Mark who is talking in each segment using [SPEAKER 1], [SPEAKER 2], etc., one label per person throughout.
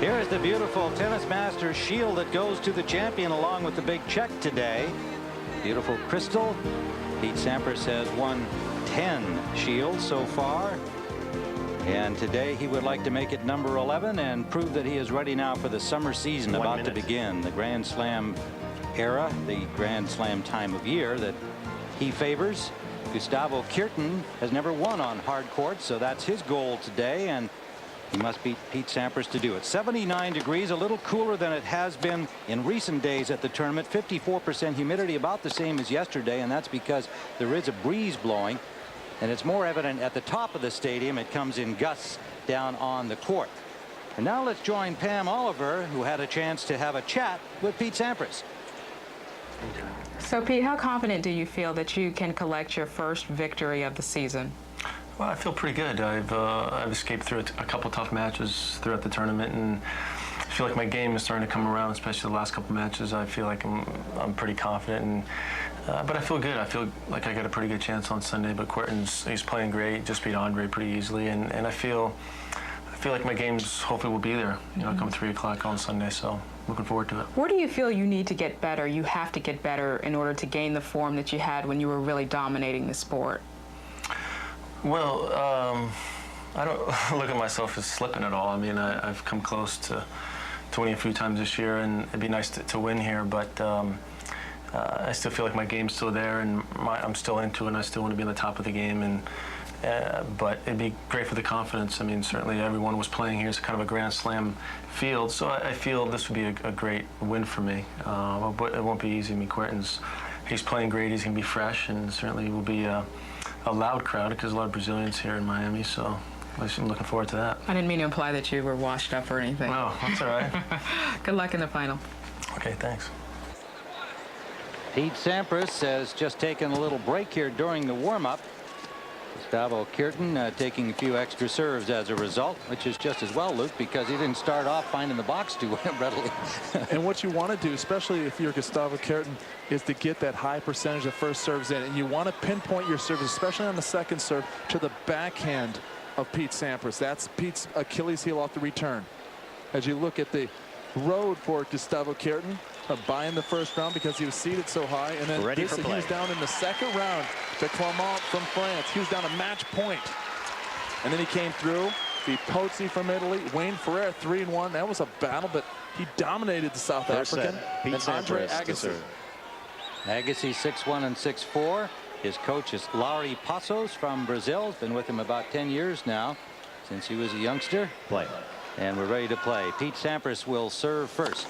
[SPEAKER 1] Here is the beautiful Tennis Masters shield that goes to the champion along with the big check today. Beautiful crystal. Pete Sampras has won 10 shields so far. And today he would like to make it number 11 and prove that he is ready now for the summer season about to begin. The Grand Slam era, the Grand Slam time of year that he favors. Gustavo Kuerten has never won on hard courts, so that's his goal today, and he must beat Pete Sampras to do it. 79 degrees, a little cooler than it has been in recent days at the tournament. 54% humidity, about the same as yesterday, and that's because there is a breeze blowing, and it's more evident at the top of the stadium. It comes in gusts down on the court. And now let's join Pam Oliver, who had a chance to have a chat with Pete Sampras.
[SPEAKER 2] So, Pete, how confident do you feel that you can collect your first victory of the season?
[SPEAKER 3] Well, I feel pretty good. I've escaped through a couple tough matches throughout the tournament, and I feel like my game is starting to come around, especially the last couple matches. I feel like I'm pretty confident, and but I feel good. I feel like I got a pretty good chance on Sunday. But he's playing great. Just beat Andre pretty easily, and I feel like my games hopefully will be there. You know, come 3 o'clock on Sunday. So looking forward to it. Where
[SPEAKER 2] do you feel you need to get better? You have to get better in order to gain the form that you had when you were really dominating the sport.
[SPEAKER 3] Well, I don't look at myself as slipping at all. I mean, I've come close to winning a few times this year, and it'd be nice to win here, but I still feel like my game's still there, and I'm still into it, and I still want to be on the top of the game, and but it'd be great for the confidence. I mean, certainly everyone was playing here. It's kind of a Grand Slam field, so I feel this would be a great win for me. But it won't be easy. I mean, he's playing great. He's going to be fresh, and certainly will be a loud crowd because there's a lot of Brazilians here in Miami, so I'm looking forward to that.
[SPEAKER 2] I didn't mean to imply that you were washed up or anything.
[SPEAKER 3] No, that's all right.
[SPEAKER 2] Good luck in the final.
[SPEAKER 3] Okay, thanks.
[SPEAKER 1] Pete Sampras has just taken a little break here during the warm-up. Gustavo Kuerten taking a few extra serves as a result, which is just as well, Luke, because he didn't start off finding the box too readily.
[SPEAKER 4] And what you want to do, especially if you're Gustavo Kuerten, is to get that high percentage of first serves in. And you want to pinpoint your serves, especially on the second serve, to the backhand of Pete Sampras. That's Pete's Achilles heel off the return. As you look at the road for Gustavo Kuerten, buying the first round because he was seated so high, and then he was down in the second round to Clermont from France. He was down a match point, and then he came through, beat Pozzi from Italy, Wayne Ferrer 3-1. That was a battle, but he dominated the South African.
[SPEAKER 5] Pete
[SPEAKER 4] and Andre Agassi.
[SPEAKER 1] Agassi 6-1 and 6-4. His coach is Laurie Passos from Brazil. He's been with him about 10 years now, since he was a youngster.
[SPEAKER 5] Play.
[SPEAKER 1] And we're ready to play. Pete Sampras will serve first.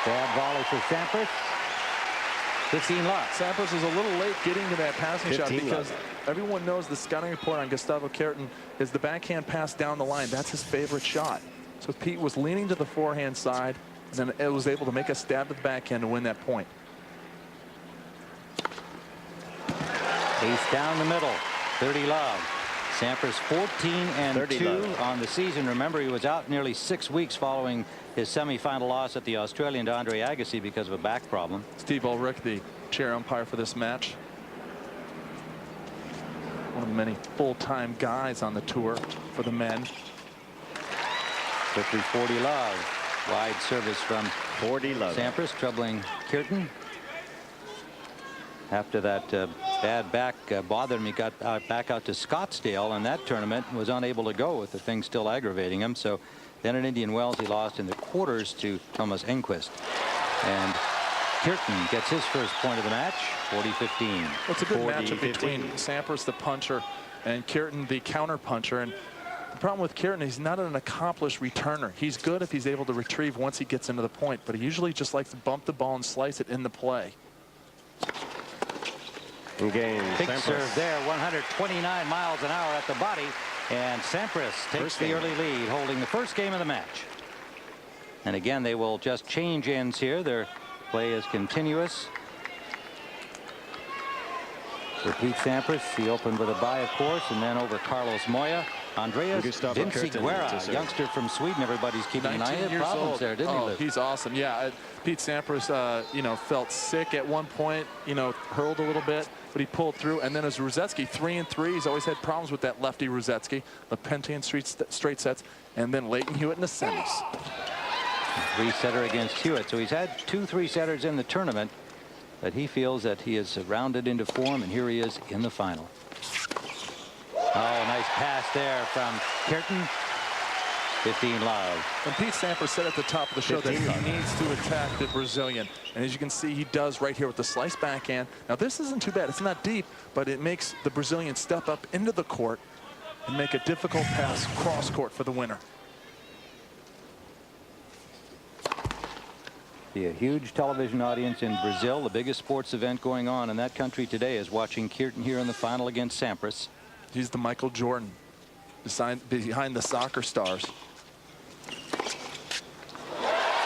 [SPEAKER 1] Bad volley for Sampras. 15 love.
[SPEAKER 4] Sampras is a little late getting to that passing shot because everyone knows the scouting report on Gustavo Kuerten is the backhand pass down the line. That's his favorite shot. So Pete was leaning to the forehand side, and then it was able to make a stab at the backhand to win that point.
[SPEAKER 1] Ace down the middle. 30 love. Sampras 14 and 2 on the season. Remember, he was out nearly 6 weeks following his semifinal loss at the Australian to Andre Agassi because of a back problem.
[SPEAKER 4] Steve Ulrich, the chair umpire for this match. One of the many full-time guys on the tour for the men.
[SPEAKER 1] Quickly 40 love. Wide service from
[SPEAKER 5] 40 love.
[SPEAKER 1] Sampras, troubling Kuerten. After that bad back bothered him, he got back out to Scottsdale in that tournament, was unable to go with the thing still aggravating him. So then at Indian Wells, he lost in the quarters to Thomas Enquist. And Kuerten gets his first point of the match, 40-15.
[SPEAKER 4] It's a good matchup between Sampras, the puncher, and Kuerten, the counter puncher. And the problem with Kuerten, he's not an accomplished returner. He's good if he's able to retrieve once he gets into the point, but he usually just likes to bump the ball and slice it in the play.
[SPEAKER 5] Game.
[SPEAKER 1] Big serve there, 129 miles an hour at the body, and Sampras takes the early lead, holding the first game of the match. And again, they will just change ends here. Their play is continuous. For Pete Sampras, he opened with a bye, of course, and then over Carlos Moya. Andreas
[SPEAKER 5] Gustavo
[SPEAKER 1] Vinciguerra, youngster from Sweden. Everybody's keeping an eye on. He had problems there, didn't he, Luke?
[SPEAKER 4] He's awesome. Yeah, Pete Sampras, you know, felt sick at one point. You know, hurled a little bit, but he pulled through. And then as Ruzetsky, 3-3, he's always had problems with that lefty Ruzetsky. Lopente in straight sets, and then Leighton Hewitt in the semis.
[SPEAKER 1] 3-setter against Hewitt. So he's had 2 3-setters in the tournament, but he feels that he is rounded into form, and here he is in the final. Oh, nice pass there from Kuerten. 15-love.
[SPEAKER 4] And Pete Sampras said at the top of the show that he needs to attack the Brazilian. And as you can see, he does right here with the slice backhand. Now, this isn't too bad. It's not deep, but it makes the Brazilian step up into the court and make a difficult pass cross court for the winner.
[SPEAKER 1] Be a huge television audience in Brazil. The biggest sports event going on in that country today is watching Kuerten here in the final against Sampras.
[SPEAKER 4] He's the Michael Jordan behind the soccer stars.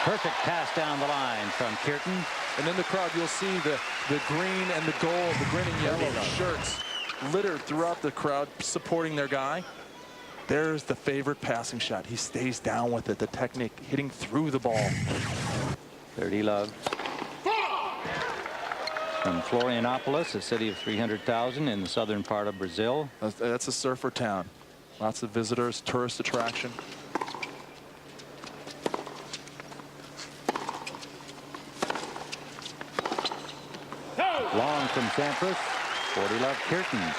[SPEAKER 1] Perfect pass down the line from Kuerten.
[SPEAKER 4] And in the crowd, you'll see the green and the gold, the green and yellow shirts littered throughout the crowd supporting their guy. There's the favorite passing shot. He stays down with it. The technique, hitting through the ball.
[SPEAKER 1] 30-love. From Florianopolis, a city of 300,000 in the southern part of Brazil.
[SPEAKER 4] That's a surfer town. Lots of visitors, tourist attraction.
[SPEAKER 1] Long from Sampras. 40-love Kuerten.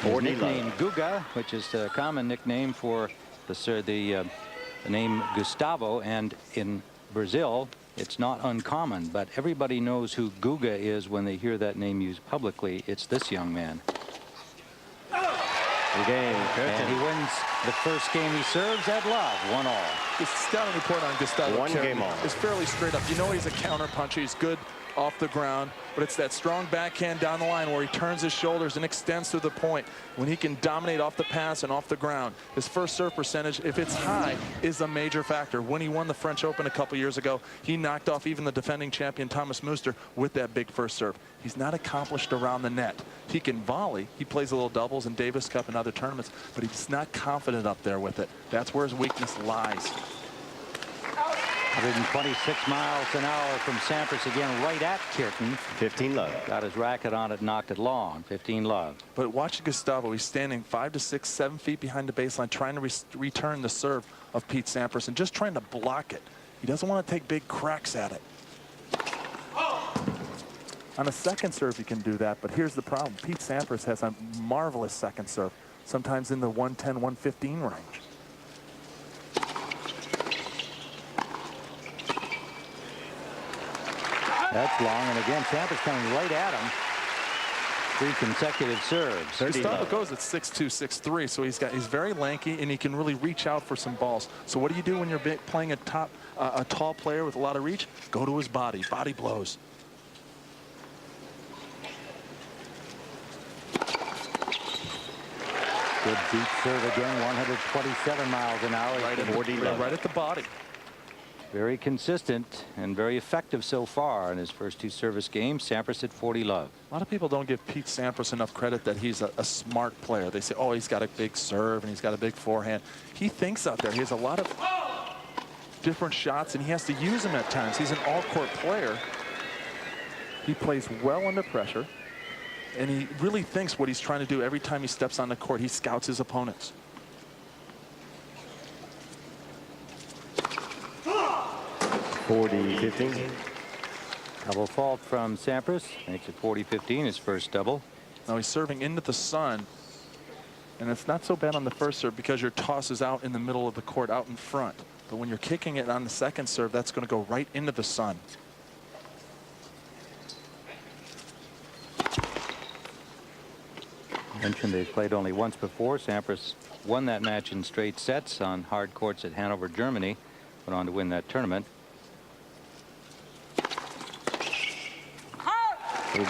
[SPEAKER 1] His nickname Guga, which is a common nickname for the name Gustavo, and in Brazil it's not uncommon, but everybody knows who Guga is when they hear that name used publicly. It's this young man. And he wins the first game he serves at love, 1-all.
[SPEAKER 4] The scouting report on Gustavo
[SPEAKER 5] One game all.
[SPEAKER 4] is fairly straight up. You know he's a counter puncher. He's good off the ground, but it's that strong backhand down the line where he turns his shoulders and extends to the point. When he can dominate off the pass and off the ground, his first serve percentage, if it's high, is a major factor. When he won the French Open a couple years ago, he knocked off even the defending champion Thomas Muster with that big first serve. He's not accomplished around the net. He can volley. He plays a little doubles in Davis Cup and other tournaments, but he's not confident up there with it. That's where his weakness lies.
[SPEAKER 1] 126 miles an hour from Sampras again, right at Kuerten.
[SPEAKER 5] 15-love.
[SPEAKER 1] Got his racket on it, knocked it long. 15-love.
[SPEAKER 4] But watch Gustavo. He's standing 5 to 6, 7 feet behind the baseline, trying to return the serve of Pete Sampras and just trying to block it. He doesn't want to take big cracks at it. On a second serve, he can do that, but here's the problem. Pete Sampras has a marvelous second serve, sometimes in the 110, 115 range.
[SPEAKER 1] That's long, and again, Sampras coming right at him. 3 consecutive serves.
[SPEAKER 4] Gustavo goes at 6'2", 6'3", so he's very lanky, and he can really reach out for some balls. So what do you do when you're playing a tall player with a lot of reach? Go to his body blows.
[SPEAKER 1] Good deep serve again, 127 miles an hour.
[SPEAKER 4] Right at the body.
[SPEAKER 1] Very consistent and very effective so far in his first 2 service games. Sampras at 40-love.
[SPEAKER 4] A lot of people don't give Pete Sampras enough credit that he's a smart player. They say, oh, he's got a big serve and he's got a big forehand. He thinks out there. He has a lot of different shots, and he has to use them at times. He's an all-court player. He plays well under pressure, and he really thinks what he's trying to do every time he steps on the court. He scouts his opponents.
[SPEAKER 5] (40-15).
[SPEAKER 1] Double fault from Sampras. Makes it 40-15, his first double.
[SPEAKER 4] Now he's serving into the sun, and it's not so bad on the first serve because your toss is out in the middle of the court, out in front. But when you're kicking it on the second serve, that's going to go right into the sun.
[SPEAKER 1] I mentioned they've played only once before. Sampras won that match in straight sets on hard courts at Hanover, Germany. Went on to win that tournament.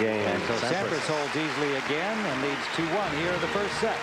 [SPEAKER 5] Game.
[SPEAKER 1] And so Sampras holds easily again and leads 2-1 here in the first set.